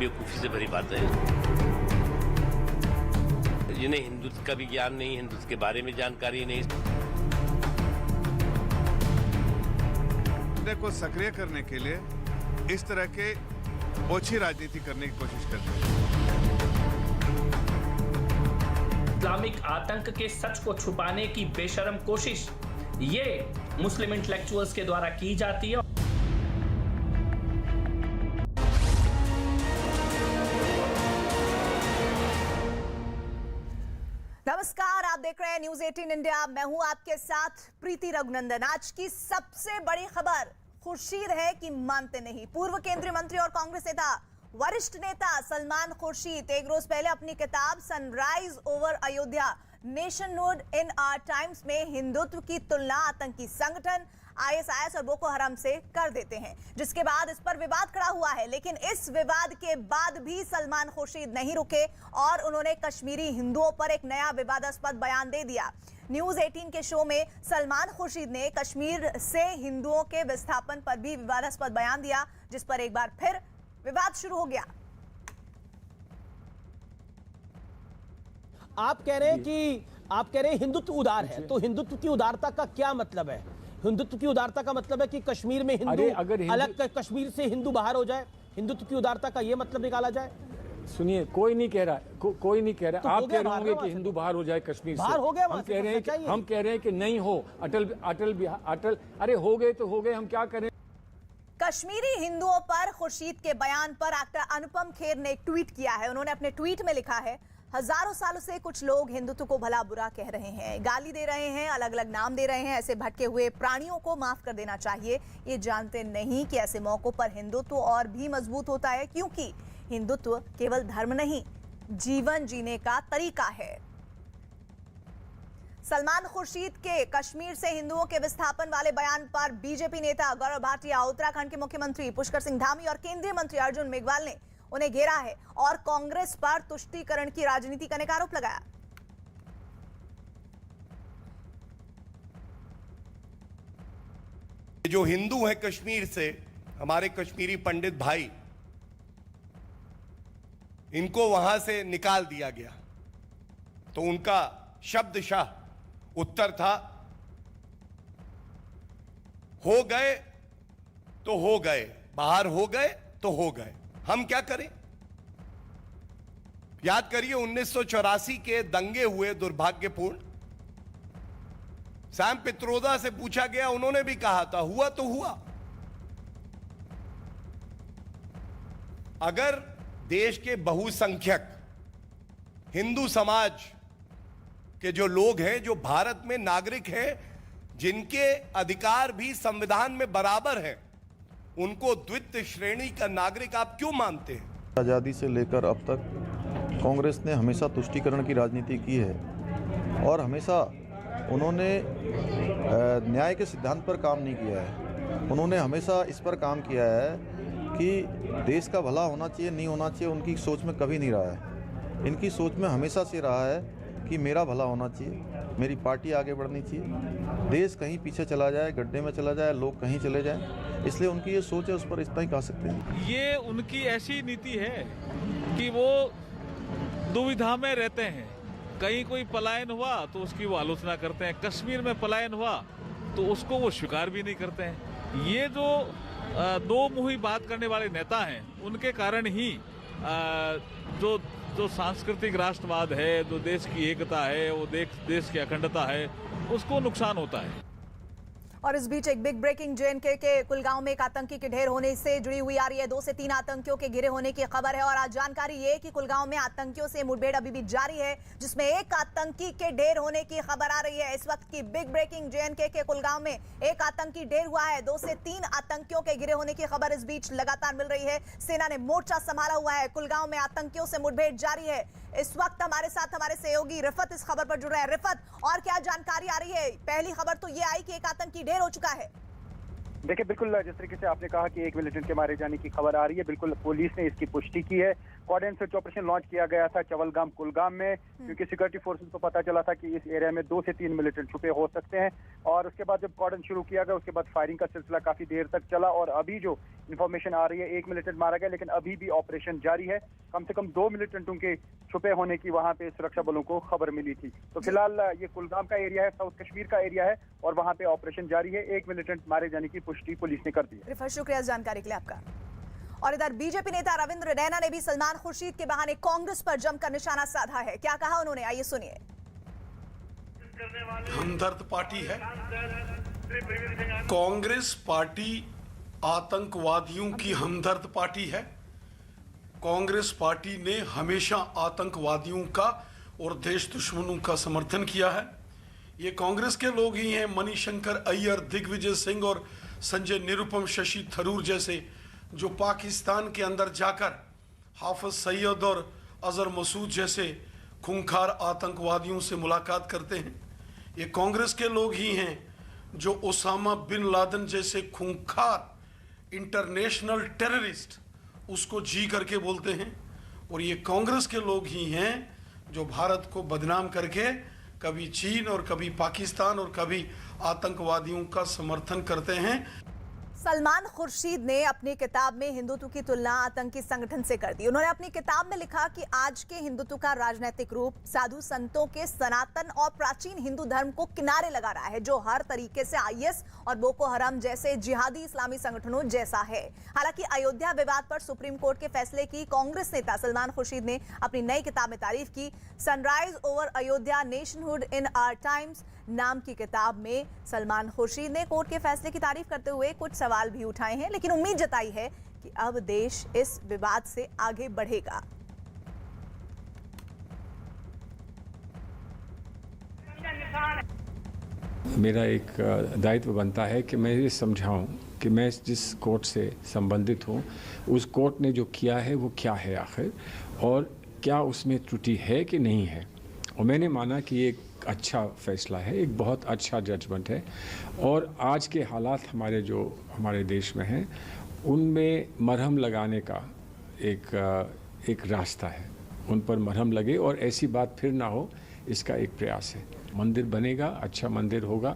बेवकूफ़ी से भरी बात है। जिन्हें हिंदुत्व का भी ज्ञान नहीं, हिंदुत्व के बारे में जानकारी नहीं। को सक्रिय करने के लिए इस तरह के ओछी राजनीति करने की कोशिश करते हैं। इस्लामिक आतंक के सच को छुपाने की बेशर्म कोशिश ये मुस्लिम इंटेलेक्चुअल्स के द्वारा की जाती है। नमस्कार, आप देख रहे हैं न्यूज 18 इंडिया। मैं हूं आपके साथ प्रीति रघुनंदन। आज की सबसे बड़ी खबर खुर्शीद है कि मानते नहीं। पूर्व केंद्रीय मंत्री और कांग्रेस नेता, वरिष्ठ नेता सलमान खुर्शीद एक रोज पहले अपनी किताब sunrise over Ayodhya nationhood in our times में हिंदुत्व की तुलना आतंकी संगठन आईएसआईएस और बोको हराम से कर देते हैं, जिसके बाद इस पर विवाद खड़ा हुआ है। लेकिन इस विवाद के बाद भी सलमान खुर्शीद नहीं रुके और उन्होंने कश्मीरी हिंदुओं पर एक नया विवादास्पद बयान दे दिया। न्यूज 18 के शो में सलमान खुर्शीद ने कश्मीर से हिंदुओं के विस्थापन पर भी विवादास्पद बयान दिया, जिस पर एक बार फिर विवाद शुरू हो गया। आप कह रहे हैं हिंदुत्व उदार है, तो हिंदुत्व की उदारता का क्या मतलब है? हिंदुत्व की उदारता का मतलब है कि कश्मीर में हिंदू अलग, कश्मीर से हिंदू बाहर हो जाए। हिंदुत्व की उदारता का यह मतलब निकाला जाए? सुनिए, कोई नहीं कह रहा, कोई नहीं कह रहा। तो आप कह रहे होंगे कि हिंदू बाहर हो जाए कश्मीर से। बाहर हो गया, हम कह रहे हैं कि नहीं हो। अटल अरे हो गए तो हो गए, हम क्या करें। कश्मीरी हिंदुओं पर खुर्शीद के बयान पर एक्टर अनुपम खेर ने एक ट्वीट किया है। उन्होंने अपने ट्वीट में लिखा है, हजारों सालों से कुछ लोग हिंदुत्व को भला बुरा कह रहे हैं, गाली दे रहे हैं, अलग अलग नाम दे रहे हैं। ऐसे भटके हुए प्राणियों को माफ कर देना चाहिए। ये जानते नहीं कि ऐसे मौकों पर हिंदुत्व और भी मजबूत होता है, क्योंकि हिंदुत्व केवल धर्म नहीं, जीवन जीने का तरीका है। सलमान खुर्शीद के कश्मीर से हिंदुओं के विस्थापन वाले बयान पर बीजेपी नेता गौरव भाटिया, उत्तराखंड के मुख्यमंत्री पुष्कर सिंह धामी और केंद्रीय मंत्री अर्जुन मेघवाल ने उन्हें घेरा है और कांग्रेस पर तुष्टीकरण की राजनीति करने का आरोप लगाया। जो हिंदू हैं कश्मीर से, हमारे कश्मीरी पंडित भाई, इनको वहां से निकाल दिया गया, तो उनका शब्दशः उत्तर था, हो गए तो हो गए, बाहर हो गए तो हो गए, हम क्या करें। याद करिए 1984 के दंगे हुए दुर्भाग्यपूर्ण। सैम पित्रोदा से पूछा गया, उन्होंने भी कहा था हुआ तो हुआ। अगर देश के बहुसंख्यक हिंदू समाज के जो लोग हैं, जो भारत में नागरिक हैं, जिनके अधिकार भी संविधान में बराबर हैं, उनको द्वितीय श्रेणी का नागरिक आप क्यों मानते हैं? आज़ादी से लेकर अब तक कांग्रेस ने हमेशा तुष्टीकरण की राजनीति की है और हमेशा उन्होंने न्याय के सिद्धांत पर काम नहीं किया है। उन्होंने हमेशा इस पर काम किया है कि देश का भला होना चाहिए, नहीं होना चाहिए, उनकी सोच में कभी नहीं रहा है। इनकी सोच में हमेशा से रहा है कि मेरा भला होना चाहिए, मेरी पार्टी आगे बढ़नी चाहिए, देश कहीं पीछे चला जाए, गड्ढे में चला जाए, लोग कहीं चले जाएं। इसलिए उनकी ये सोच है, उस पर इतना ही कह सकते हैं। ये उनकी ऐसी नीति है कि वो दुविधा में रहते हैं। कहीं कोई पलायन हुआ तो उसकी वो आलोचना करते हैं, कश्मीर में पलायन हुआ तो उसको वो स्वीकार भी नहीं करते हैं। ये जो दो मुही बात करने वाले नेता हैं, उनके कारण ही जो सांस्कृतिक राष्ट्रवाद है, जो देश की एकता है, वो देश की अखंडता है, उसको नुकसान होता है। और इस बीच एक बिग ब्रेकिंग, जेएनके के कुलगांव में एक आतंकी के ढेर होने से जुड़ी हुई आ रही है। 2 से 3 आतंकियों के घिरे होने की खबर है और आज जानकारी ये कि कुलगांव में आतंकियों से मुठभेड़ अभी भी जारी है, जिसमें एक आतंकी के ढेर होने की खबर आ रही है। इस वक्त की बिग ब्रेकिंग, जेएनके के कुलगांव में एक आतंकी ढेर हुआ है। 2 से 3 आतंकियों के घिरे होने की खबर इस बीच लगातार मिल रही है। सेना ने मोर्चा संभाला हुआ है, कुलगांव में आतंकियों से मुठभेड़ जारी है। इस वक्त हमारे साथ हमारे सहयोगी रिफत इस खबर पर जुड़ रहे हैं। रिफत, और क्या जानकारी आ रही है? पहली खबर तो ये आई कि एक आतंकी ढेर हो चुका है। देखिए बिल्कुल जिस तरीके से आपने कहा कि एक मिलिटेंट के मारे जाने की खबर आ रही है, बिल्कुल पुलिस ने इसकी पुष्टि की है। कोऑर्डिनेट सर्च ऑपरेशन लॉन्च किया गया था चवलगाम कुलगाम में, क्योंकि सिक्योरिटी फोर्सेस को पता चला था कि इस एरिया में 2 से 3 मिलिटेंट छुपे हो सकते हैं। और उसके बाद जब कॉर्डन शुरू किया गया, उसके बाद फायरिंग का सिलसिला काफी देर तक चला और अभी जो इन्फॉर्मेशन आ रही है, एक मिलिटेंट मारा गया, लेकिन अभी भी ऑपरेशन जारी है। कम से कम 2 मिलिटेंटों के छुपे होने की वहां पे सुरक्षा बलों को खबर मिली थी। तो फिलहाल ये कुलगाम का एरिया है, साउथ कश्मीर का एरिया है और वहां पे ऑपरेशन जारी है। एक मिलिटेंट मारे जाने की पुष्टि पुलिस ने कर दी है। रिफर शुक्रिया इस जानकारी के लिए आपका। और इधर बीजेपी नेता रविंद्र रैना ने भी सलमान खुर्शीद के बहाने कांग्रेस पर जमकर निशाना साधा है। क्या कहा उन्होंने, आइए सुनिए। हमदर्द पार्टी है, कांग्रेस पार्टी आतंकवादियों की हमदर्द पार्टी है। कांग्रेस पार्टी ने हमेशा आतंकवादियों का और देश दुश्मनों का समर्थन किया है। ये कांग्रेस के लोग ही हैं, मणिशंकर अय्यर, दिग्विजय सिंह और संजय निरुपम, शशि थरूर जैसे, जो पाकिस्तान के अंदर जाकर हाफिज सईद और अजहर मसूद जैसे खूंखार आतंकवादियों से मुलाकात करते हैं। ये कांग्रेस के लोग ही हैं जो ओसामा बिन लादेन जैसे खूंखार इंटरनेशनल टेररिस्ट उसको जी करके बोलते हैं। और ये कांग्रेस के लोग ही हैं जो भारत को बदनाम करके कभी चीन और कभी पाकिस्तान और कभी आतंकवादियों का समर्थन करते हैं। सलमान खुर्शीद ने अपनी किताब में हिंदुत्व की तुलना आतंकी संगठन से कर दी। उन्होंने अपनी किताब में लिखा कि आज के हिंदुत्व का राजनीतिक रूप साधु संतों के सनातन और प्राचीन हिंदू धर्म को किनारे लगा रहा है, जो हर तरीके से आईएस और बोको हराम जैसे जिहादी इस्लामी संगठनों जैसा है। हालांकि अयोध्या विवाद पर सुप्रीम कोर्ट के फैसले की कांग्रेस नेता सलमान खुर्शीद ने अपनी नई किताब में तारीफ की। Sunrise over Ayodhya, nationhood in our times नाम की किताब में सलमान खुर्शीद ने कोर्ट के फैसले की तारीफ करते हुए कुछ सवाल भी उठाए हैं, लेकिन उम्मीद जताई है कि अब देश इस विवाद से आगे बढ़ेगा। मेरा एक दायित्व बनता है कि मैं ये समझाऊं कि मैं जिस कोर्ट से संबंधित हूं, उस कोर्ट ने जो किया है वो क्या है आखिर, और क्या उसमें त्रुटि है कि नहीं है। और मैंने माना कि ये एक अच्छा फैसला है, एक बहुत अच्छा जजमेंट है। और आज के हालात हमारे देश में हैं, उनमें मरहम लगाने का एक रास्ता है। उन पर मरहम लगे और ऐसी बात फिर ना हो, इसका एक प्रयास है। मंदिर बनेगा, अच्छा मंदिर होगा,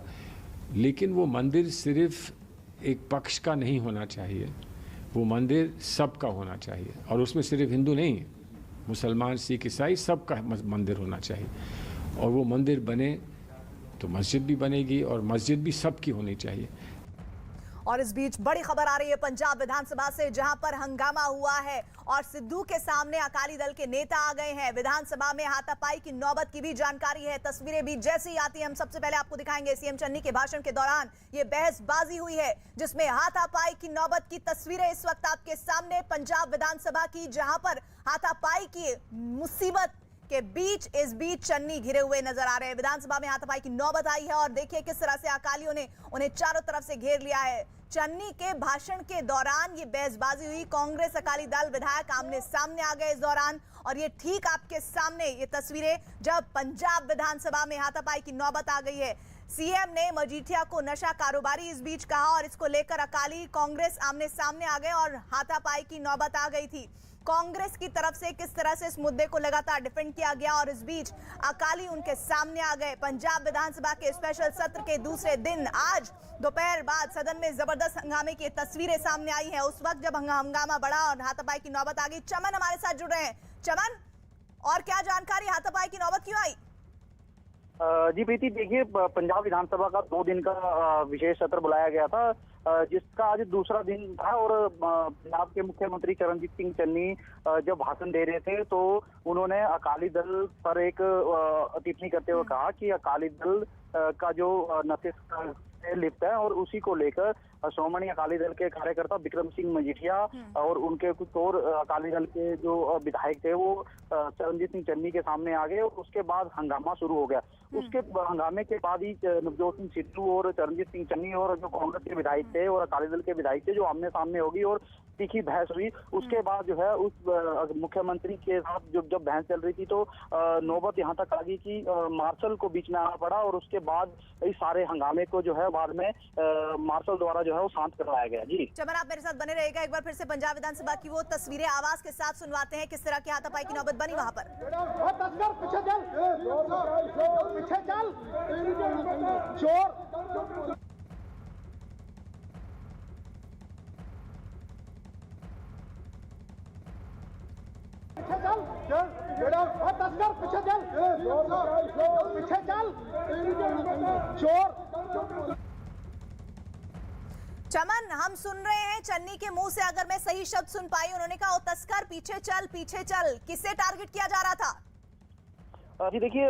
लेकिन वो मंदिर सिर्फ एक पक्ष का नहीं होना चाहिए। वो मंदिर सबका होना चाहिए, और उसमें सिर्फ हिंदू नहीं, मुसलमान, सिख, ईसाई सबका मंदिर होना चाहिए। और वो मंदिर बने तो मस्जिद भी बनेगी, और मस्जिद भी सबकी होनी चाहिए। और इस बीच बड़ी खबर आ रही है पंजाब विधानसभा से, जहां पर हंगामा हुआ है और सिद्धू के सामने अकाली दल के नेता आ गए हैं। विधानसभा में हाथापाई की नौबत की भी जानकारी है। तस्वीरें भी जैसी आती हैं हम सबसे पहले आपको दिखाएंगे। सीएम चन्नी के भाषण के दौरान ये बहसबाजी हुई है, जिसमें हाथापाई की नौबत की तस्वीरें इस वक्त आपके सामने पंजाब विधानसभा की, जहां पर हाथापाई की मुसीबत के बीच इस बीच चन्नी घिरे हुए नजर आ रहे हैं। विधानसभा में हाथापाई की नौबत आई है और देखिए किस तरह से अकालियों ने उन्हें चारों तरफ से घेर लिया है। चन्नी के भाषण के दौरान ये बहसबाजी हुई। कांग्रेस अकाली दल विधायक आमने सामने आ गए इस दौरान, और ये ठीक आपके सामने ये तस्वीरें जब पंजाब विधानसभा में हाथापाई की नौबत आ गई है। सीएम ने मजीठिया को नशा कारोबारी इस बीच कहा, और इसको लेकर अकाली कांग्रेस आमने सामने आ गए और हाथापाई की नौबत आ गई थी। कांग्रेस की तरफ से किस तरह से इस मुद्दे को लगातार डिफेंड किया गया, और इस बीच अकाली उनके सामने आ गए। पंजाब विधानसभा के स्पेशल सत्र के दूसरे दिन आज दोपहर बाद सदन में जबरदस्त हंगामे की तस्वीरें सामने आई हैं। उस वक्त जब हंगामा बढ़ा और हाथापाई की नौबत आ गई। चमन हमारे साथ जुड़ रहे हैं। चमन, और क्या जानकारी, हाथापाई की नौबत क्यों आई? जी प्रीति, देखिए पंजाब विधानसभा का 2 दिन का विशेष सत्र बुलाया गया था, जिसका आज दूसरा दिन था। और पंजाब के मुख्यमंत्री चरणजीत सिंह चन्नी जब भाषण दे रहे थे तो उन्होंने अकाली दल पर एक टिप्पणी करते हुए कहा कि अकाली दल का जो नशे से लिप्त है, और उसी को लेकर श्रोमणी अकाली दल के कार्यकर्ता विक्रम सिंह मजीठिया और उनके कुछ और अकाली दल के जो विधायक थे वो चरणजीत सिंह चन्नी के सामने आ गए, और उसके बाद हंगामा शुरू हो गया। उसके हंगामे के बाद ही नवजोत सिंह सिद्धू और चरणजीत सिंह चन्नी और जो कांग्रेस के विधायक थे और अकाली दल के विधायक थे जो आमने सामने होगी, और तीखी बहस हुई। उसके बाद जो है उस मुख्यमंत्री के साथ जब बहस चल रही थी तो नौबत यहाँ तक आ गई कि मार्शल को बीच में आना पड़ा और उसके बाद इस सारे हंगामे को जो है बाद में मार्शल द्वारा जो है वो शांत करवाया गया। जी चमन, आप मेरे साथ बने रहेगा। एक बार फिर से पंजाब विधानसभा की वो तस्वीरें आवाज के साथ सुनवाते हैं, किस तरह की हाथापाई की नौबत बनी वहां पर। चमन, हम सुन रहे हैं चन्नी के मुंह से, अगर मैं सही शब्द सुन पाई, उन्होंने कहा ओ तस्कर पीछे चल। किससे टारगेट किया जा रहा था? जी देखिए,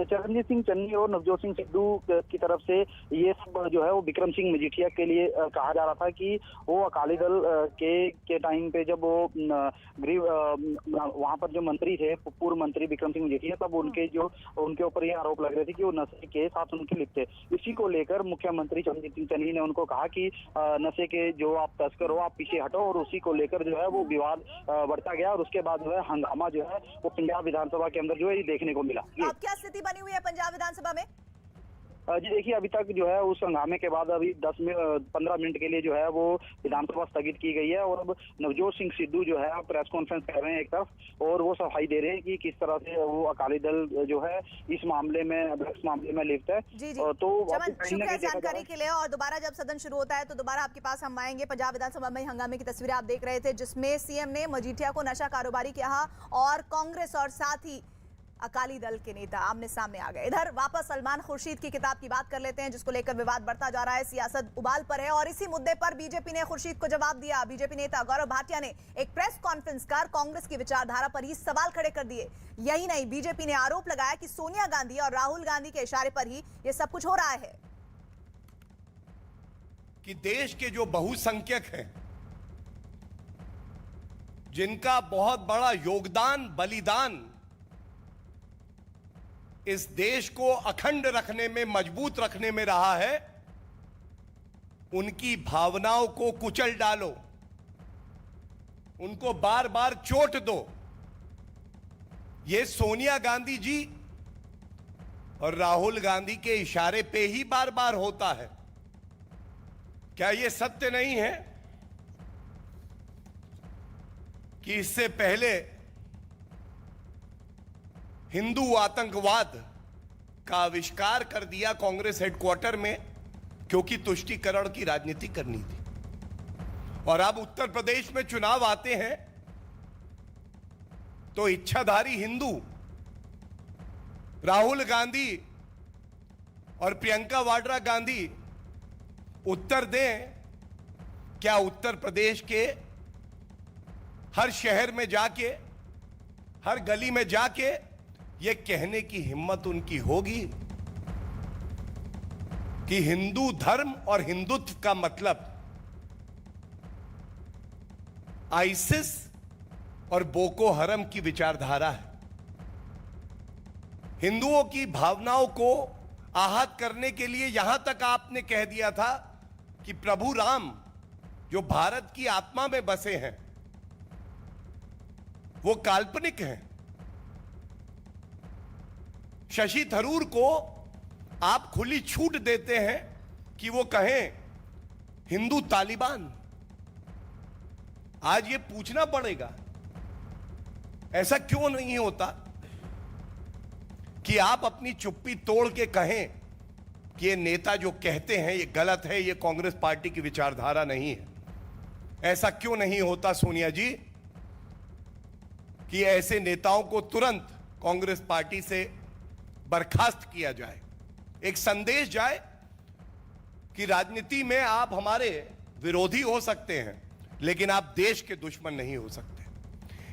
चरणजीत सिंह चन्नी और नवजोत सिंह सिद्धू की तरफ से ये सब जो है वो विक्रम सिंह मजीठिया के लिए कहा जा रहा था कि वो अकाली दल के टाइम पे जब वो गृह वहां पर जो मंत्री थे, पूर्व मंत्री विक्रम सिंह मजीठिया, तब उनके ऊपर ये आरोप लग रहे थे कि वो नशे के साथ उनके लिप्त थे। इसी को लेकर मुख्यमंत्री चरणजीत सिंह चन्नी ने उनको कहा कि नशे के जो आप तस्कर हो, आप पीछे हटो, और उसी को लेकर जो है वो विवाद बढ़ता गया और उसके बाद जो है हंगामा जो है वो पंजाब विधानसभा के अंदर जो है देखने को मिला। अब क्या स्थिति बनी हुई है पंजाब विधानसभा में? जी देखिए, अभी तक जो है उस हंगामे के बाद अभी 10-15 मिनट के लिए जो है वो विधानसभा स्थगित की गई है और अब नवजोत सिंह सिद्धू जो है प्रेस कॉन्फ्रेंस कर रहे हैं एक तरफ, और वो सफाई दे रहे हैं कि किस तरह से वो अकाली दल जो है इस मामले में लिप्त है। जी। तो शुक्रिया जानकारी के लिए। और दोबारा जब सदन शुरू होता है तो दोबारा आपके पास हम आएंगे। पंजाब विधानसभा में हंगामे की तस्वीरें आप देख रहे थे, जिसमें सीएम ने मजीठिया को नशा कारोबारी कहा और कांग्रेस और साथ ही अकाली दल के नेता आमने सामने आ गए। इधर वापस सलमान खुर्शीद की किताब की बात कर लेते हैं, जिसको लेकर विवाद बढ़ता जा रहा है, सियासत उबाल पर है और इसी मुद्दे पर बीजेपी ने खुर्शीद को जवाब दिया। बीजेपी नेता गौरव भाटिया ने एक प्रेस कॉन्फ्रेंस कर कांग्रेस की विचारधारा पर ही सवाल खड़े कर दिए। यही नहीं, बीजेपी ने आरोप लगाया कि सोनिया गांधी और राहुल गांधी के इशारे पर ही ये सब कुछ हो रहा है। कि देश के जो बहुसंख्यक हैं, जिनका बहुत बड़ा योगदान, बलिदान इस देश को अखंड रखने में, मजबूत रखने में रहा है, उनकी भावनाओं को कुचल डालो, उनको बार बार चोट दो। ये सोनिया गांधी जी और राहुल गांधी के इशारे पे ही बार बार होता है। क्या ये सत्य नहीं है कि इससे पहले हिंदू आतंकवाद का आविष्कार कर दिया कांग्रेस हेडक्वार्टर में, क्योंकि तुष्टीकरण की राजनीति करनी थी। और अब उत्तर प्रदेश में चुनाव आते हैं तो इच्छाधारी हिंदू राहुल गांधी और प्रियंका वाड्रा गांधी उत्तर दें, क्या उत्तर प्रदेश के हर शहर में जाके, हर गली में जाके ये कहने की हिम्मत उनकी होगी कि हिंदू धर्म और हिंदुत्व का मतलब आईसिस और बोको हरम की विचारधारा है? हिंदुओं की भावनाओं को आहत करने के लिए यहां तक आपने कह दिया था कि प्रभु राम जो भारत की आत्मा में बसे हैं वो काल्पनिक हैं। शशि थरूर को आप खुली छूट देते हैं कि वो कहें हिंदू तालिबान। आज ये पूछना पड़ेगा, ऐसा क्यों नहीं होता कि आप अपनी चुप्पी तोड़ के कहें कि ये नेता जो कहते हैं ये गलत है, ये कांग्रेस पार्टी की विचारधारा नहीं है। ऐसा क्यों नहीं होता सोनिया जी कि ऐसे नेताओं को तुरंत कांग्रेस पार्टी से बर्खास्त किया जाए, एक संदेश जाए कि राजनीति में आप हमारे विरोधी हो सकते हैं लेकिन आप देश के दुश्मन नहीं हो सकते,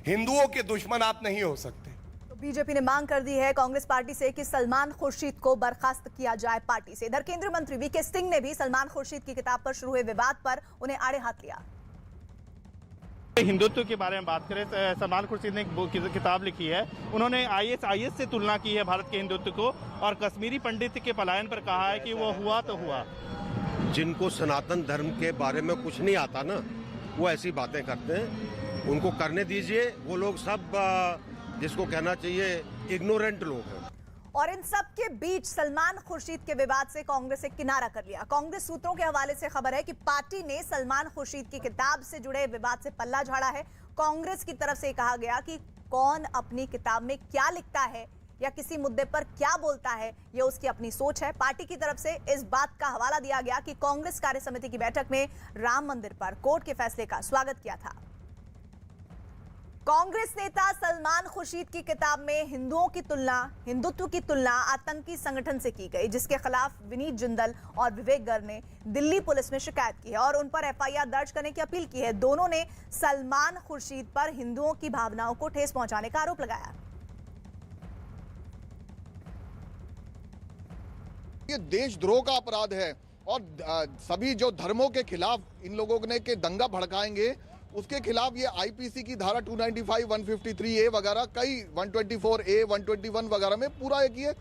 हिंदुओं के दुश्मन आप नहीं हो सकते। तो बीजेपी ने मांग कर दी है कांग्रेस पार्टी से कि सलमान खुर्शीद को बर्खास्त किया जाए पार्टी से। इधर केंद्रीय मंत्री वीके सिंह ने भी सलमान खुर्शीद की किताब पर शुरू हुए विवाद पर उन्हें आड़े हाथ लिया। हिंदुत्व के बारे में बात करें, सलमान खुर्शीद ने एक किताब लिखी है, उन्होंने आईएस से तुलना की है भारत के हिंदुत्व को और कश्मीरी पंडित के पलायन पर कहा है कि वो हुआ तो हुआ। जिनको सनातन धर्म के बारे में कुछ नहीं आता ना, वो ऐसी बातें करते हैं। उनको करने दीजिए। वो लोग सब जिसको कहना चाहिए इग्नोरेंट लोग हैं। और इन सब के बीच सलमान खुर्शीद के विवाद से कांग्रेस ने किनारा कर लिया। कांग्रेस सूत्रों के हवाले से खबर है कि पार्टी ने सलमान खुर्शीद की किताब से जुड़े विवाद से पल्ला झाड़ा है। कांग्रेस की तरफ से कहा गया कि कौन अपनी किताब में क्या लिखता है या किसी मुद्दे पर क्या बोलता है, यह उसकी अपनी सोच है। पार्टी की तरफ से इस बात का हवाला दिया गया कि कांग्रेस कार्य समिति की बैठक में राम मंदिर पर कोर्ट के फैसले का स्वागत किया था। कांग्रेस नेता सलमान खुर्शीद की किताब में हिंदुत्व की तुलना आतंकी संगठन से की गई, जिसके खिलाफ विनीत जिंदल और विवेक गर्ग ने दिल्ली पुलिस में शिकायत की है और उन पर एफआईआर दर्ज करने की अपील की है। दोनों ने सलमान खुर्शीद पर हिंदुओं की भावनाओं को ठेस पहुंचाने का आरोप लगाया। ये देशद्रोह का अपराध है और सभी जो धर्मों के खिलाफ इन लोगों ने के दंगा भड़काएंगे उसके खिलाफ ये आईपीसी की धारा 295, 153A वगैरह कई 124A, 121 वगैरह में पूरा एक ये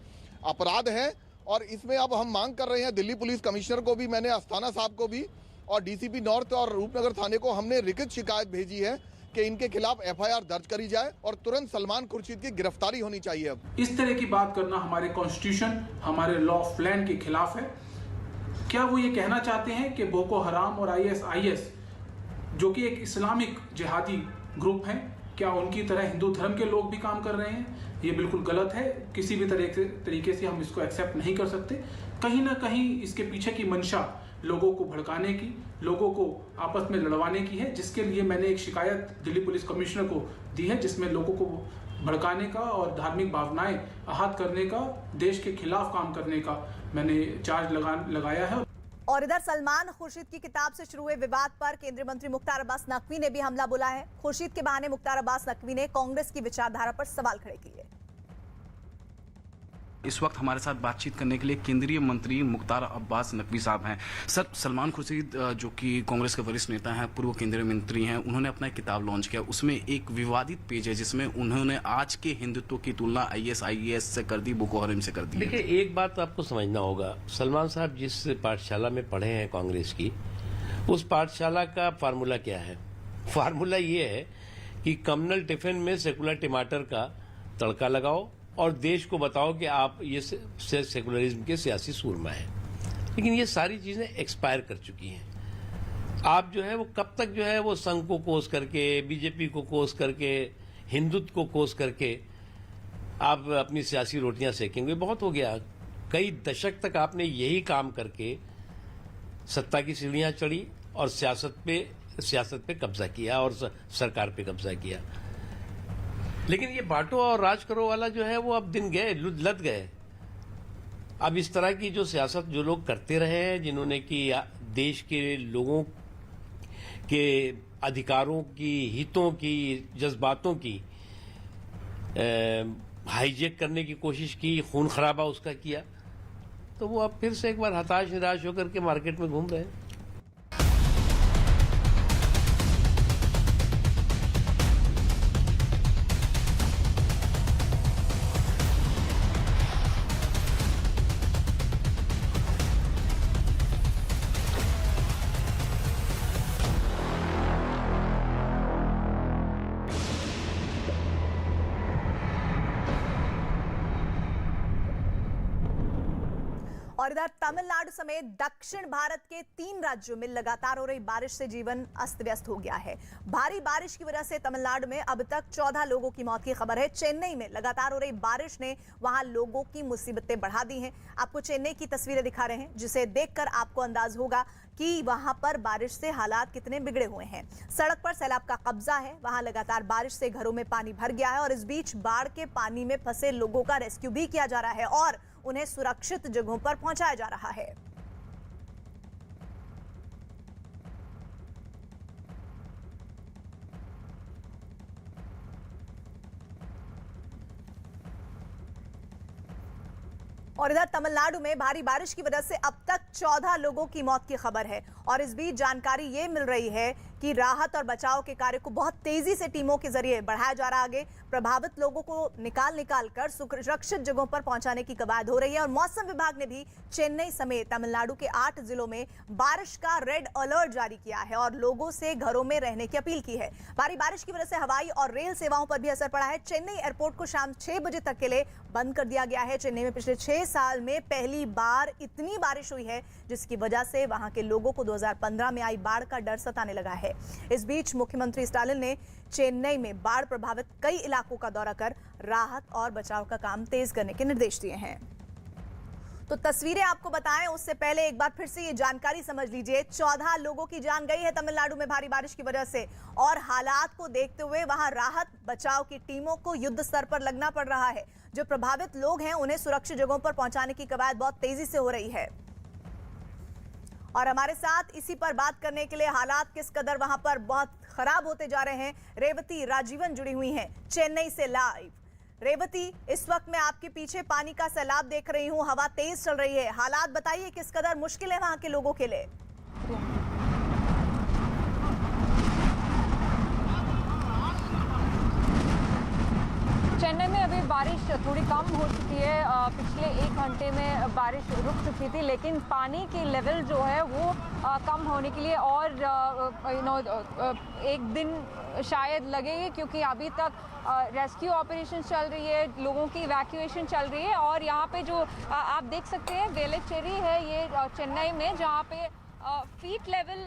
अपराध है। और इसमें अब हम मांग कर रहे हैं दिल्ली पुलिस कमिश्नर को भी, मैंने अस्थाना साहब को भी और डीसीपी नॉर्थ और रूपनगर थाने को हमने लिखित शिकायत भेजी है कि इनके खिलाफ एफआईआर दर्ज करी जाए और तुरंत सलमान खुर्शीद की गिरफ्तारी होनी चाहिए। अब इस तरह की बात करना हमारे कॉन्स्टिट्यूशन, हमारे लॉ ऑफ लैंड के खिलाफ है। क्या वो ये कहना चाहते हैं कि बोको हराम और ISIS जो कि एक इस्लामिक जिहादी ग्रुप है, क्या उनकी तरह हिंदू धर्म के लोग भी काम कर रहे हैं? ये बिल्कुल गलत है। किसी भी तरीके से हम इसको एक्सेप्ट नहीं कर सकते। कहीं ना कहीं इसके पीछे की मंशा लोगों को भड़काने की, लोगों को आपस में लड़वाने की है, जिसके लिए मैंने एक शिकायत दिल्ली पुलिस कमिश्नर को दी है, जिसमें लोगों को भड़काने का और धार्मिक भावनाएं आहत करने का, देश के खिलाफ काम करने का मैंने चार्ज लगाया है। और इधर सलमान खुर्शीद की किताब से शुरू हुए विवाद पर केंद्रीय मंत्री मुख्तार अब्बास नकवी ने भी हमला बोला है। खुर्शीद के बहाने मुख्तार अब्बास नकवी ने कांग्रेस की विचारधारा पर सवाल खड़े किए। इस वक्त हमारे साथ बातचीत करने के लिए केंद्रीय मंत्री मुख्तार अब्बास नकवी साहब हैं। सर, सलमान खुर्शीद जो कि कांग्रेस के वरिष्ठ नेता हैं, पूर्व केंद्रीय मंत्री हैं, उन्होंने अपना एक किताब लॉन्च किया। उसमें एक विवादित पेज है जिसमें उन्होंने आज के हिंदुत्व की तुलना ISIS से कर दी, बोको हराम से कर दी। देखिए, एक बात आपको समझना होगा, सलमान साहब जिस पाठशाला में पढ़े हैं कांग्रेस की, उस पाठशाला का फार्मूला क्या है? फार्मूला ये है कि कम्युनल टिफिन में सेकुलर टमाटर का तड़का लगाओ और देश को बताओ कि आप ये सेकुलरिज्म के सियासी सूरमा हैं। लेकिन ये सारी चीजें एक्सपायर कर चुकी हैं। आप जो है वो कब तक जो है वो संघ को कोस करके, बीजेपी को कोस करके, हिंदुत्व को कोस करके आप अपनी सियासी रोटियां सेकेंगे? बहुत हो गया। कई दशक तक आपने यही काम करके सत्ता की सीढ़ियां चढ़ी और सियासत पे कब्जा किया और सरकार पे कब्जा किया। लेकिन ये बांटो और राज करो वाला जो है वो अब दिन गए, लद गए। अब इस तरह की जो सियासत जो लोग करते रहे हैं, जिन्होंने कि देश के लोगों के अधिकारों की, हितों की, जज्बातों की हाईजेक करने की कोशिश की, खून खराबा उसका किया, तो वो अब फिर से एक बार हताश निराश होकर के मार्केट में घूम रहे हैं। और इधर तमिलनाडु समेत दक्षिण भारत के 3 राज्यों में लगातार हो रही बारिश से जीवन अस्त व्यस्त हो गया है। भारी बारिश की वजह से तमिलनाडु में अब तक 14 लोगों की मौत की खबर है। चेन्नई में लगातार हो रही बारिश ने वहां लोगों की मुसीबतें बढ़ा दी हैं। आपको चेन्नई की तस्वीरें दिखा रहे हैं, जिसे देखकर आपको अंदाज होगा कि वहां पर बारिश से हालात कितने बिगड़े हुए हैं। सड़क पर सैलाब का कब्जा है, वहां लगातार बारिश से घरों में पानी भर गया है और इस बीच बाढ़ के पानी में फंसे लोगों का रेस्क्यू भी किया जा रहा है और उन्हें सुरक्षित जगहों पर पहुंचाया जा रहा है। और इधर तमिलनाडु में भारी बारिश की वजह से अब तक 14 लोगों की मौत की खबर है और इस बीच जानकारी ये मिल रही है कि राहत और बचाव के कार्य को बहुत तेजी से टीमों के जरिए बढ़ाया जा रहा है आगे। प्रभावित लोगों को निकाल कर सुरक्षित जगहों पर पहुंचाने की कवायद हो रही है। और मौसम विभाग ने भी चेन्नई समेत तमिलनाडु के 8 जिलों में बारिश का रेड अलर्ट जारी किया है और लोगों से घरों में रहने की अपील की है। भारी बारिश की वजह से हवाई और रेल सेवाओं पर भी असर पड़ा है। चेन्नई एयरपोर्ट को शाम 6 बजे तक के लिए बंद कर दिया गया है। चेन्नई में पिछले 6 साल में पहली बार इतनी बारिश हुई है, जिसकी वजह से वहां के लोगों को 2015 में आई बाढ़ का डर सताने लगा है। इस बीच मुख्यमंत्री स्टालिन ने चेन्नई में बाढ़ प्रभावित कई इलाकों का दौरा कर राहत और बचाव का काम तेज करने के निर्देश दिए हैं। तो तस्वीरें आपको बताएं उससे पहले एक बार फिर से ये जानकारी समझ लीजिए। 14 लोगों की जान गई है तमिलनाडु में भारी बारिश की वजह से, और हालात को देखते हुए वहां राहत बचाव की टीमों को युद्ध स्तर पर लगना पड़ रहा है। जो प्रभावित लोग हैं उन्हें सुरक्षित जगहों पर पहुंचाने की कवायद बहुत तेजी से हो रही है। और हमारे साथ इसी पर बात करने के लिए हालात किस कदर वहां पर बहुत खराब होते जा रहे हैं, रेवती राजीवन जुड़ी हुई हैं चेन्नई से लाइव। रेवती, इस वक्त मैं आपके पीछे पानी का सैलाब देख रही हूं, हवा तेज चल रही है, हालात बताइए किस कदर मुश्किल है वहां के लोगों के लिए। चेन्नई में अभी बारिश थोड़ी कम हो चुकी है। पिछले 1 घंटे में बारिश रुक चुकी थी, लेकिन पानी की लेवल जो है वो कम होने के लिए और एक दिन शायद लगेगी, क्योंकि अभी तक रेस्क्यू ऑपरेशन चल रही है, लोगों की इवैक्यूएशन चल रही है। और यहाँ पे जो आप देख सकते हैं वेलेचेरी है ये चेन्नई में, जहाँ पे फीट लेवल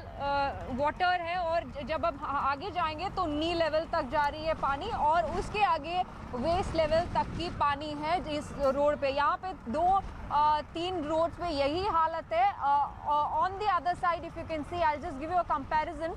वाटर है और जब अब आगे जाएंगे तो नी लेवल तक जा रही है पानी, और उसके आगे वेस्ट लेवल तक की पानी है इस रोड पे। यहाँ पे 2-3 रोड्स पे यही हालत है। On the other side if you can see, I just give you a comparison.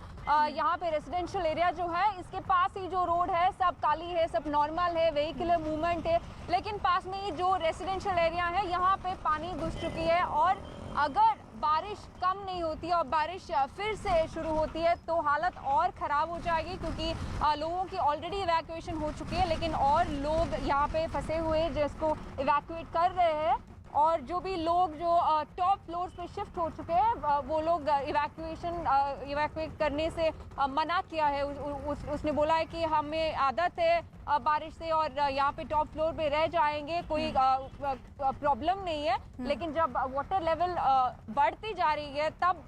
यहाँ पे रेजिडेंशियल एरिया जो है इसके पास ही जो रोड है सब काली है, सब नॉर्मल है, वेहिकुलर मूवमेंट है, लेकिन पास में ही जो रेजिडेंशियल एरिया है यहाँ पे पानी घुस चुकी है। और अगर बारिश कम नहीं होती और बारिश फिर से शुरू होती है तो हालत और ख़राब हो जाएगी, क्योंकि लोगों की ऑलरेडी इवैक्यूएशन हो चुकी है, लेकिन और लोग यहाँ पे फंसे हुए जिसको इवैक्यूएट कर रहे हैं। और जो भी लोग जो टॉप फ्लोर्स पे शिफ्ट हो चुके हैं वो लोग इवैक्यूएट करने से मना किया है। उसने बोला है कि हमें आदत है बारिश से और यहाँ पे टॉप फ्लोर पे रह जाएंगे, कोई प्रॉब्लम नहीं है, लेकिन जब वाटर लेवल बढ़ती जा रही है तब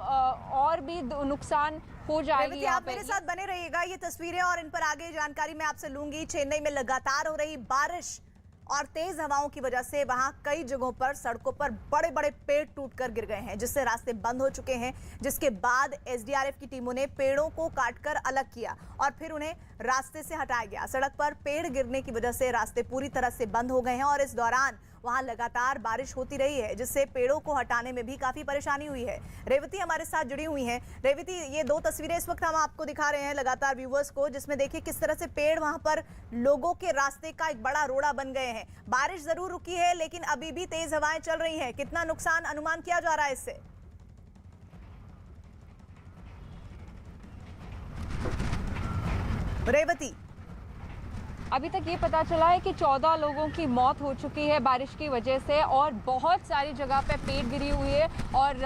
और भी नुकसान हो जाएगी। आप मेरे साथ बने रहिएगा, ये तस्वीरें और इन पर आगे जानकारी मैं आपसे लूंगी। चेन्नई में लगातार हो रही बारिश और तेज हवाओं की वजह से वहां कई जगहों पर सड़कों पर बड़े बड़े पेड़ टूटकर गिर गए हैं, जिससे रास्ते बंद हो चुके हैं, जिसके बाद एसडीआरएफ की टीमों ने पेड़ों को काटकर अलग किया और फिर उन्हें रास्ते से हटाया गया। सड़क पर पेड़ गिरने की वजह से रास्ते पूरी तरह से बंद हो गए हैं और इस दौरान वहां लगातार बारिश होती रही है, जिससे पेड़ों को हटाने में भी काफी परेशानी हुई है। रेवती हमारे साथ जुड़ी हुई हैं। रेवती, ये 2 तस्वीरें इस वक्त हम आपको दिखा रहे हैं लगातार व्यूवर्स को, जिसमें देखिए किस तरह से पेड़ वहां पर लोगों के रास्ते का एक बड़ा रोड़ा बन गए हैं। बारिश जरूर रुकी है लेकिन अभी भी तेज हवाएं चल रही हैं। कितना नुकसान अनुमान किया जा रहा है इससे? रेवती, अभी तक ये पता चला है कि 14 लोगों की मौत हो चुकी है बारिश की वजह से, और बहुत सारी जगह पे पेड़ गिरी हुई है और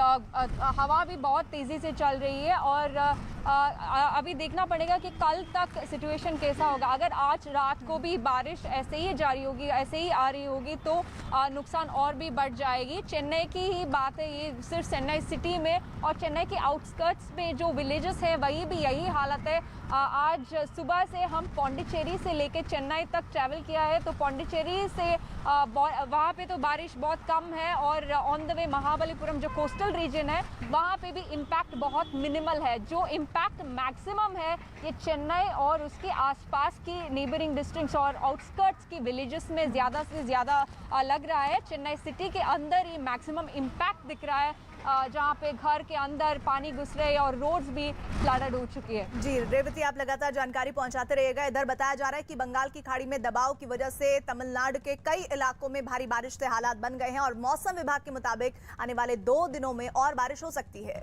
हवा भी बहुत तेज़ी से चल रही है। और अभी देखना पड़ेगा कि कल तक सिचुएशन कैसा होगा। अगर आज रात को भी बारिश ऐसे ही जारी होगी, ऐसे ही आ रही होगी, तो नुकसान और भी बढ़ जाएगी। चेन्नई की ही बात है, ये सिर्फ चेन्नई सिटी में और चेन्नई के आउटस्कर्ट्स में जो विलेजेस हैं वही भी यही हालत है। आज सुबह से हम पौंडीचेरी से लेके चेन्नई तक ट्रैवल किया है, तो पौंडीचेरी से वहाँ पे तो बारिश बहुत कम है और ऑन द वे महाबलीपुरम जो कोस्टल रीजन है वहाँ पे भी इम्पैक्ट बहुत मिनिमल है। जो इम्पैक्ट मैक्सिमम है ये चेन्नई और उसके आसपास की नेबरिंग डिस्ट्रिक्ट्स और आउटस्कर्ट्स की विलेजेस में ज़्यादा से ज़्यादा लग रहा है। चेन्नई सिटी के अंदर ही मैक्सिमम इम्पैक्ट दिख रहा है, जहाँ पे घर के अंदर पानी घुस रहे और रोड्स भी फ्लडेड हो चुकी है। जी रेवती, आप लगातार जानकारी पहुंचाते रहिएगा। इधर बताया जा रहा है कि बंगाल की खाड़ी में दबाव की वजह से तमिलनाडु के कई इलाकों में भारी बारिश से हालात बन गए हैं और मौसम विभाग के मुताबिक आने वाले 2 दिनों में और बारिश हो सकती है।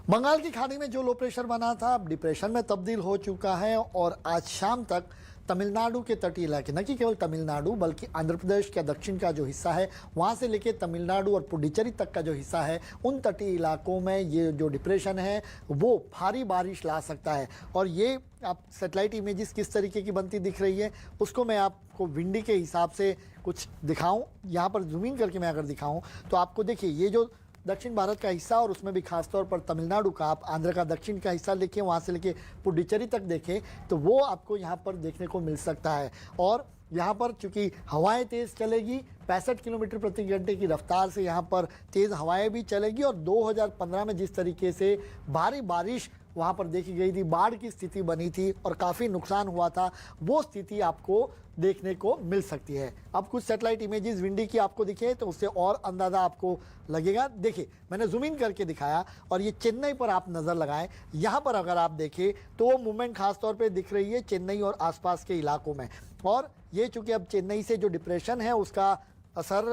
बंगाल की खाड़ी में जो लो प्रेशर बना था अब डिप्रेशन में तब्दील हो चुका है और आज शाम तक तमिलनाडु के तटीय इलाके, न कि केवल तमिलनाडु बल्कि आंध्र प्रदेश का दक्षिण का जो हिस्सा है वहाँ से लेके तमिलनाडु और पुडुचेरी तक का जो हिस्सा है, उन तटीय इलाकों में ये जो डिप्रेशन है वो भारी बारिश ला सकता है। और ये आप सैटेलाइट इमेजेस किस तरीके की बनती दिख रही है उसको मैं आपको विंडी के हिसाब से कुछ दिखाऊं। यहाँ पर जूम इन करके मैं अगर दिखाऊं तो आपको देखिए ये जो दक्षिण भारत का हिस्सा और उसमें भी खासतौर पर तमिलनाडु का, आप आंध्र का दक्षिण का हिस्सा देखें, वहाँ से लेके पुडुचेरी तक देखें तो वो आपको यहाँ पर देखने को मिल सकता है। और यहाँ पर चूँकि हवाएं तेज़ चलेगी, 65 किलोमीटर प्रति घंटे की रफ्तार से यहाँ पर तेज़ हवाएं भी चलेगी। और 2015 में जिस तरीके से भारी बारिश वहाँ पर देखी गई थी, बाढ़ की स्थिति बनी थी और काफ़ी नुकसान हुआ था, वो स्थिति आपको देखने को मिल सकती है। अब कुछ सैटेलाइट इमेजेस विंडी की आपको दिखे तो उससे और अंदाज़ा आपको लगेगा। देखिए मैंने जूम इन करके दिखाया और ये चेन्नई पर आप नज़र लगाएं, यहाँ पर अगर आप देखें तो वो मूवमेंट खास तौर पे दिख रही है चेन्नई और आसपास के इलाकों में। और ये चूँकि अब चेन्नई से जो डिप्रेशन है उसका असर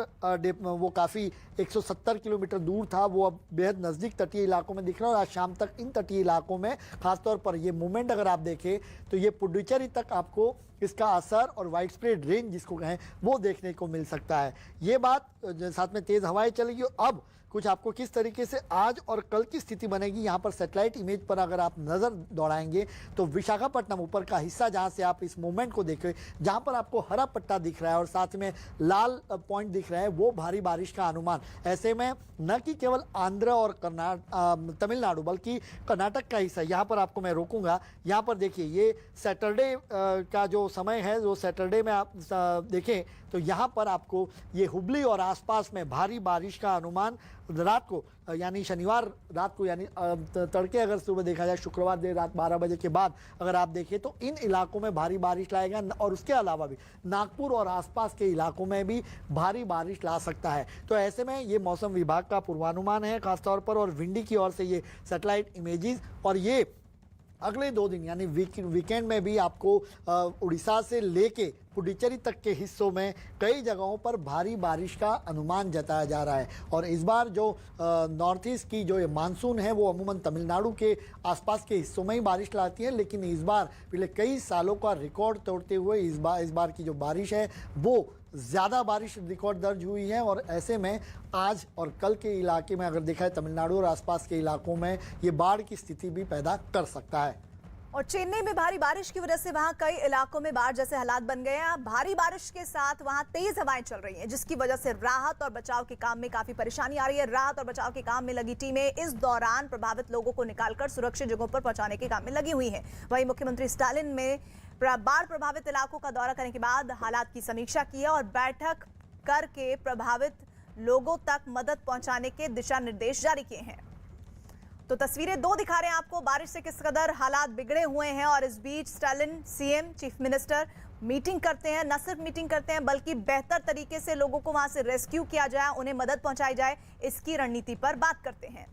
वो काफ़ी 170 किलोमीटर दूर था, वो अब बेहद नज़दीक तटीय इलाकों में दिख रहा है। और आज शाम तक इन तटीय इलाकों में खासतौर पर ये मूवमेंट अगर आप देखें तो ये पुडुचेरी तक आपको इसका असर और वाइड स्प्रेड रेंज जिसको कहें वो देखने को मिल सकता है। ये बात साथ में तेज़ हवाएं चलेगी। अब कुछ आपको किस तरीके से आज और कल की स्थिति बनेगी, यहाँ पर सैटेलाइट इमेज पर अगर आप नज़र दौड़ाएंगे तो विशाखापट्टनम ऊपर का हिस्सा जहाँ से आप इस मूवमेंट को देखें, जहाँ पर आपको हरा पट्टा दिख रहा है और साथ में लाल पॉइंट दिख रहा है, वो भारी बारिश का अनुमान। ऐसे में न कि केवल आंध्र और तमिलनाडु बल्कि कर्नाटक का हिस्सा, यहाँ पर आपको मैं रोकूंगा। यहाँ पर देखिए ये सैटरडे का जो समय है, जो सैटरडे में आप देखें तो यहाँ पर आपको ये हुबली और आसपास में भारी बारिश का अनुमान रात को, यानी शनिवार रात को, यानी तड़के अगर सुबह देखा जाए शुक्रवार देर रात 12 बजे के बाद अगर आप देखें तो इन इलाकों में भारी बारिश लाएगा। और उसके अलावा भी नागपुर और आसपास के इलाकों में भी भारी बारिश ला सकता है। तो ऐसे में ये मौसम विभाग का पूर्वानुमान है खासतौर पर, और विंडी की ओर से ये सैटेलाइट इमेजेस। और ये अगले 2 दिन यानी वीकेंड में भी आपको उड़ीसा से लेके पुडुचेरी तक के हिस्सों में कई जगहों पर भारी बारिश का अनुमान जताया जा रहा है। और इस बार जो नॉर्थ ईस्ट की जो ये मानसून है वो अमूमन तमिलनाडु के आसपास के हिस्सों में ही बारिश लाती है, लेकिन इस बार पिछले कई सालों का रिकॉर्ड तोड़ते हुए इस बार की जो बारिश है वो ज़्यादा बारिश रिकॉर्ड दर्ज हुई है। और ऐसे में आज और कल के इलाके में अगर देखा है तमिलनाडु और आसपास के इलाकों में ये बाढ़ की स्थिति भी पैदा कर सकता है। और चेन्नई में भारी बारिश की वजह से वहां कई इलाकों में बाढ़ जैसे हालात बन गए हैं। भारी बारिश के साथ वहां तेज हवाएं चल रही हैं, जिसकी वजह से राहत और बचाव के काम में काफी परेशानी आ रही है। राहत और बचाव के काम में लगी टीमें इस दौरान प्रभावित लोगों को निकालकर सुरक्षित जगहों पर पहुंचाने के काम में लगी हुई हैं। वहीं मुख्यमंत्री स्टालिन में बाढ़ प्रभावित इलाकों का दौरा करने के बाद हालात की समीक्षा की है और बैठक करके प्रभावित लोगों तक मदद पहुंचाने के दिशा निर्देश जारी किए हैं। तो तस्वीरें 2 दिखा रहे हैं आपको, बारिश से किस कदर हालात बिगड़े हुए हैं। और इस बीच Stalin CM chief minister meeting करते हैं, न सिर्फ मीटिंग करते हैं बल्कि बेहतर तरीके से लोगों को वहां से रेस्क्यू किया जाए, उन्हें मदद पहुंचाई जाए, इसकी रणनीति पर बात करते हैं।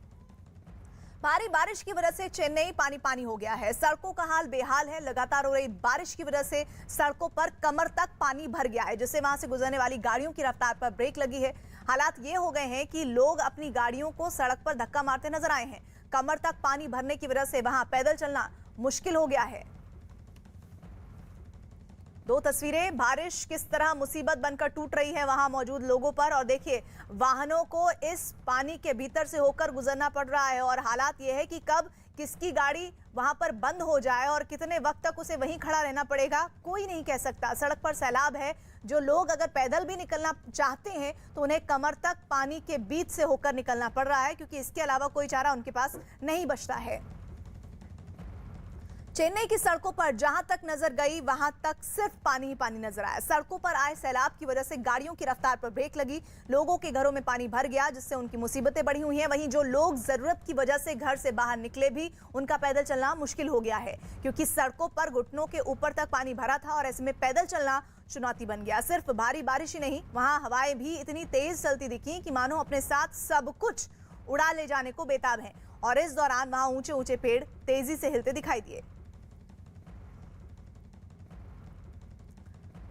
भारी बारिश की वजह से चेन्नई पानी पानी हो गया है, सड़कों का हाल बेहाल है। लगातार हो रही बारिश की वजह से सड़कों पर कमर तक पानी भर गया है, जिससे वहां से गुजरने वाली गाड़ियों की रफ्तार पर ब्रेक लगी है। हालात ये हो गए हैं कि लोग अपनी गाड़ियों को सड़क पर धक्का मारते नजर आए हैं। कमर तक पानी भरने की वजह से वहां पैदल चलना मुश्किल हो गया है। 2 तस्वीरें, बारिश किस तरह मुसीबत बनकर टूट रही है वहां मौजूद लोगों पर। और देखिए वाहनों को इस पानी के भीतर से होकर गुजरना पड़ रहा है। और हालात ये है कि कब किसकी गाड़ी वहां पर बंद हो जाए और कितने वक्त तक उसे वहीं खड़ा रहना पड़ेगा कोई नहीं कह सकता। सड़क पर सैलाब है, जो लोग अगर पैदल भी निकलना चाहते हैं तो उन्हें कमर तक पानी के बीच से होकर निकलना पड़ रहा है, क्योंकि इसके अलावा कोई चारा उनके पास नहीं बचता है। चेन्नई की सड़कों पर जहां तक नजर गई वहां तक सिर्फ पानी ही पानी नजर आया। सड़कों पर आए सैलाब की वजह से गाड़ियों की रफ्तार पर ब्रेक लगी, लोगों के घरों में पानी भर गया, जिससे उनकी मुसीबतें बढ़ी हुई हैं। वहीं जो लोग जरूरत की वजह से घर से बाहर निकले भी उनका पैदल चलना मुश्किल हो गया है, क्योंकि सड़कों पर घुटनों के ऊपर तक पानी भरा था और ऐसे में पैदल चलना चुनौती बन गया। सिर्फ भारी बारिश ही नहीं, वहां हवाएं भी इतनी तेज चलती दिखी कि मानो अपने साथ सब कुछ उड़ा ले जाने को बेताब हैं। और इस दौरान वहां ऊंचे ऊंचे पेड़ तेजी से हिलते दिखाई दिए।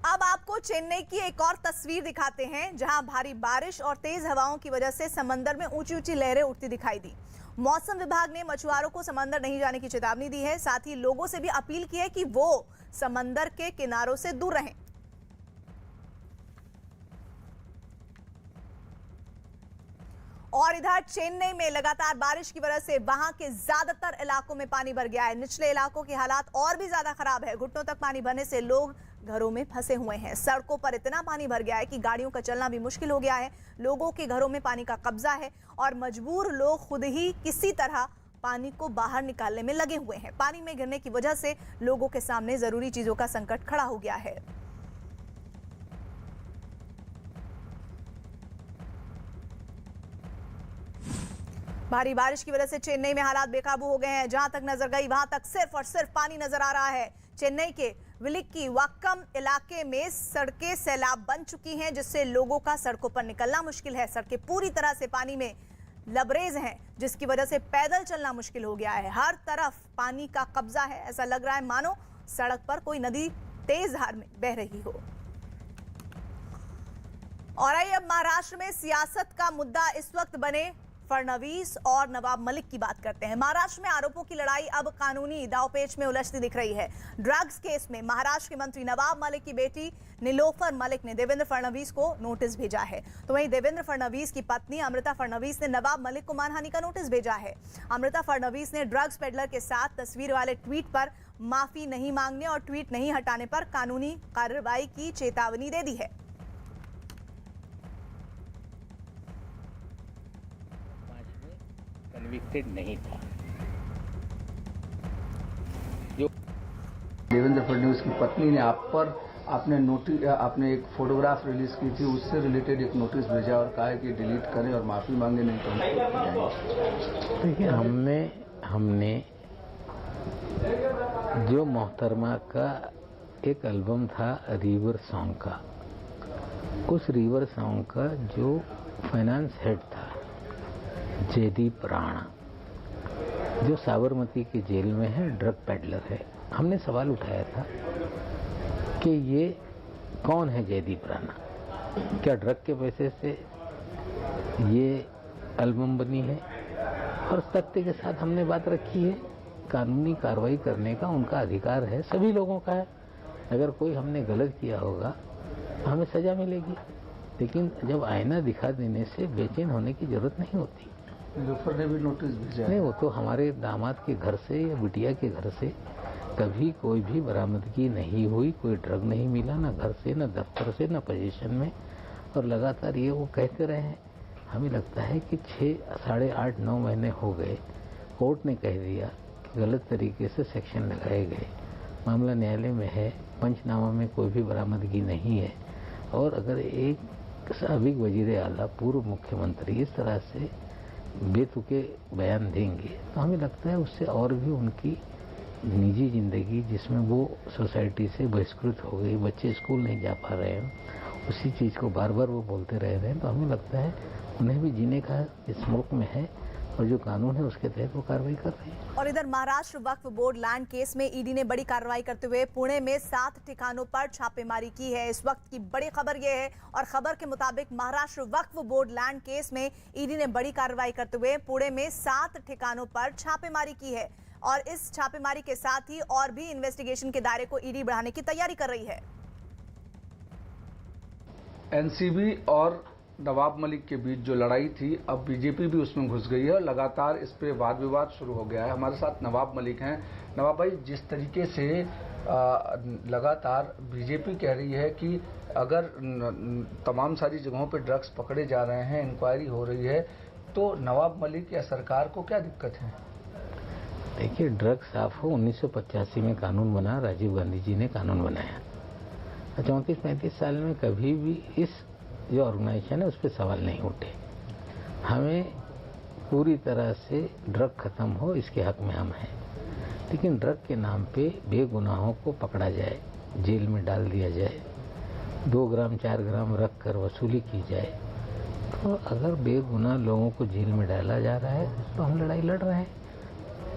अब आपको चेन्नई की एक और तस्वीर दिखाते हैं, जहां भारी बारिश और तेज हवाओं की वजह से समंदर में ऊंची ऊंची लहरें उठती दिखाई दी। मौसम विभाग ने मछुआरों को समंदर नहीं जाने की चेतावनी दी है। साथ ही लोगों से भी अपील की है कि वो समंदर के किनारों से दूर रहें। और इधर चेन्नई में लगातार बारिश की वजह से वहां के ज्यादातर इलाकों में पानी भर गया है। निचले इलाकों के हालात और भी ज्यादा खराब है। घुटनों तक पानी भरने से लोग घरों में फंसे हुए हैं। सड़कों पर इतना पानी भर गया है कि गाड़ियों का चलना भी मुश्किल हो गया है। लोगों के घरों में पानी का कब्जा है और मजबूर लोग खुद ही किसी तरह पानी को बाहर निकालने में लगे हुए हैं। पानी में गिरने की वजह से लोगों के सामने जरूरी चीजों का संकट खड़ा हो गया है। भारी बारिश की वजह से चेन्नई में हालात बेकाबू हो गए हैं। जहां तक नजर गई वहां तक सिर्फ और सिर्फ पानी नजर आ रहा है। चेन्नई के विलिक्की वाक्कम इलाके में सड़कें सैलाब बन चुकी हैं, जिससे लोगों का सड़कों पर निकलना मुश्किल है। सड़कें पूरी तरह से पानी में लबरेज हैं, जिसकी वजह से पैदल चलना मुश्किल हो गया है। हर तरफ पानी का कब्जा है। ऐसा लग रहा है मानो सड़क पर कोई नदी तेज धार में बह रही हो। और आइए अब महाराष्ट्र में सियासत का मुद्दा इस वक्त बने फडणवीस और नवाब मलिक की बात करते हैं। महाराष्ट्र में आरोपों की लड़ाई अब कानूनी दांवपेच में उलझती दिख रही है। ड्रग्स केस में महाराष्ट्र के मंत्री नवाब मलिक की बेटी नीलोफर मलिक ने देवेंद्र फडणवीस को नोटिस भेजा है। तो वहीं देवेंद्र फडणवीस की पत्नी अमृता फडणवीस ने नवाब मलिक को मानहानि का नोटिस भेजा है। अमृता फडणवीस ने ड्रग्स पेडलर के साथ तस्वीर वाले ट्वीट पर माफी नहीं मांगने और ट्वीट नहीं हटाने पर कानूनी कार्रवाई की चेतावनी दे दी है। कन्विक्टेड नहीं था। जो देवेंद्र फडणवीस की पत्नी ने आपने एक फोटोग्राफ रिलीज की थी, उससे रिलेटेड एक नोटिस भेजा और कहा है कि डिलीट करें और माफी मांगे, नहीं तो हम देखिए, हमने जो मोहतरमा का एक एल्बम था रिवर सॉन्ग का, उस रिवर सॉन्ग का जो फाइनेंस हेड था जयदीप राणा, जो साबरमती की जेल में है, ड्रग पेडलर है, हमने सवाल उठाया था कि ये कौन है जयदीप राणा, क्या ड्रग के पैसे से ये एल्बम बनी है, और तथ्य के साथ हमने बात रखी है। कानूनी कार्रवाई करने का उनका अधिकार है, सभी लोगों का है। अगर कोई हमने गलत किया होगा हमें सजा मिलेगी, लेकिन जब आईना दिखा देने से बेचैन होने की जरूरत नहीं होती। नीलोफर ने भी नोटिस भेजा नहीं, वो तो हमारे दामाद के घर से या बिटिया के घर से कभी कोई भी बरामदगी नहीं हुई, कोई ड्रग नहीं मिला, ना घर से, ना दफ्तर से, ना पोजीशन में, और लगातार ये वो कहते रहे हैं। हमें लगता है कि 6, 8.5, 9 महीने हो गए, कोर्ट ने कह दिया कि गलत तरीके से सेक्शन लगाए गए, मामला न्यायालय में है, पंचनामा में कोई भी बरामदगी नहीं है, और अगर एक साबिक वजीर आला पूर्व मुख्यमंत्री इस तरह से बेतुके बयान देंगे तो हमें लगता है उससे और भी उनकी निजी जिंदगी, जिसमें वो सोसाइटी से बहिष्कृत हो गई, बच्चे स्कूल नहीं जा पा रहे हैं, उसी चीज़ को बार बार वो बोलते रह रहे हैं, तो हमें लगता है उन्हें भी जीने का इस मुल्क में है, और जो कानून है उसके तहत वो कार्रवाई कर रही है। और इधर महाराष्ट्र वक्फ बोर्ड लैंड केस में ईडी ने बड़ी कार्रवाई करते हुए पुणे में 7 ठिकानों पर छापेमारी की है। इस वक्त की बड़ी खबर यह है, और खबर के मुताबिक महाराष्ट्र वक्फ बोर्ड लैंड केस में ईडी ने बड़ी कार्रवाई करते हुए पुणे में 7 ठिकानों पर छापेमारी की है, और इस छापेमारी के साथ ही और भी इन्वेस्टिगेशन के दायरे को ईडी बढ़ाने की तैयारी कर रही है। एनसीबी और नवाब मलिक के बीच जो लड़ाई थी, अब बीजेपी भी उसमें घुस गई है और लगातार इस पे वाद विवाद शुरू हो गया है। हमारे साथ नवाब मलिक हैं। नवाब भाई, जिस तरीके से लगातार बीजेपी कह रही है कि अगर तमाम सारी जगहों पे ड्रग्स पकड़े जा रहे हैं, इंक्वायरी हो रही है, तो नवाब मलिक या सरकार को क्या दिक्कत है? देखिए, ड्रग्स साफ हो, 1985 में कानून बना, राजीव गांधी जी ने कानून बनाया। 34-35 साल में कभी भी इस जो ऑर्गेनाइजेशन है उस पर सवाल नहीं उठे। हमें पूरी तरह से ड्रग खत्म हो, इसके हक में हम हैं, लेकिन ड्रग के नाम पे बेगुनाहों को पकड़ा जाए, जेल में डाल दिया जाए, 2 ग्राम 4 ग्राम रख कर वसूली की जाए, तो अगर बेगुनाह लोगों को जेल में डाला जा रहा है तो हम लड़ाई लड़ रहे हैं।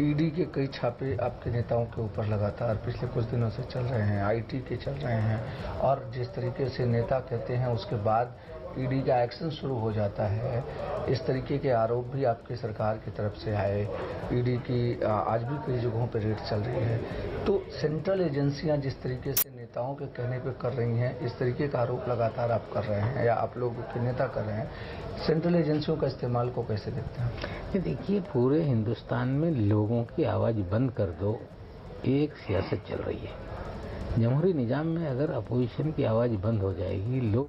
ईडी के कई छापे आपके नेताओं के ऊपर लगातार पिछले कुछ दिनों से चल रहे हैं, आईटी के चल रहे हैं, और जिस तरीके से नेता कहते हैं उसके बाद ईडी का एक्शन शुरू हो जाता है, इस तरीके के आरोप भी आपकी सरकार की तरफ से आए, ईडी की आज भी कई जगहों पर रेड चल रही है, तो सेंट्रल एजेंसियां जिस तरीके से नेताओं के कहने पे कर रही हैं, इस तरीके का आरोप लगातार आप कर रहे हैं या आप लोग के नेता कर रहे हैं, सेंट्रल एजेंसियों का इस्तेमाल को कैसे देखते हैं? देखिए, पूरे हिंदुस्तान में लोगों की आवाज़ बंद कर दो, एक सियासत चल रही है। जमहूरी निज़ाम में अगर अपोजिशन की आवाज़ बंद हो जाएगी, लोग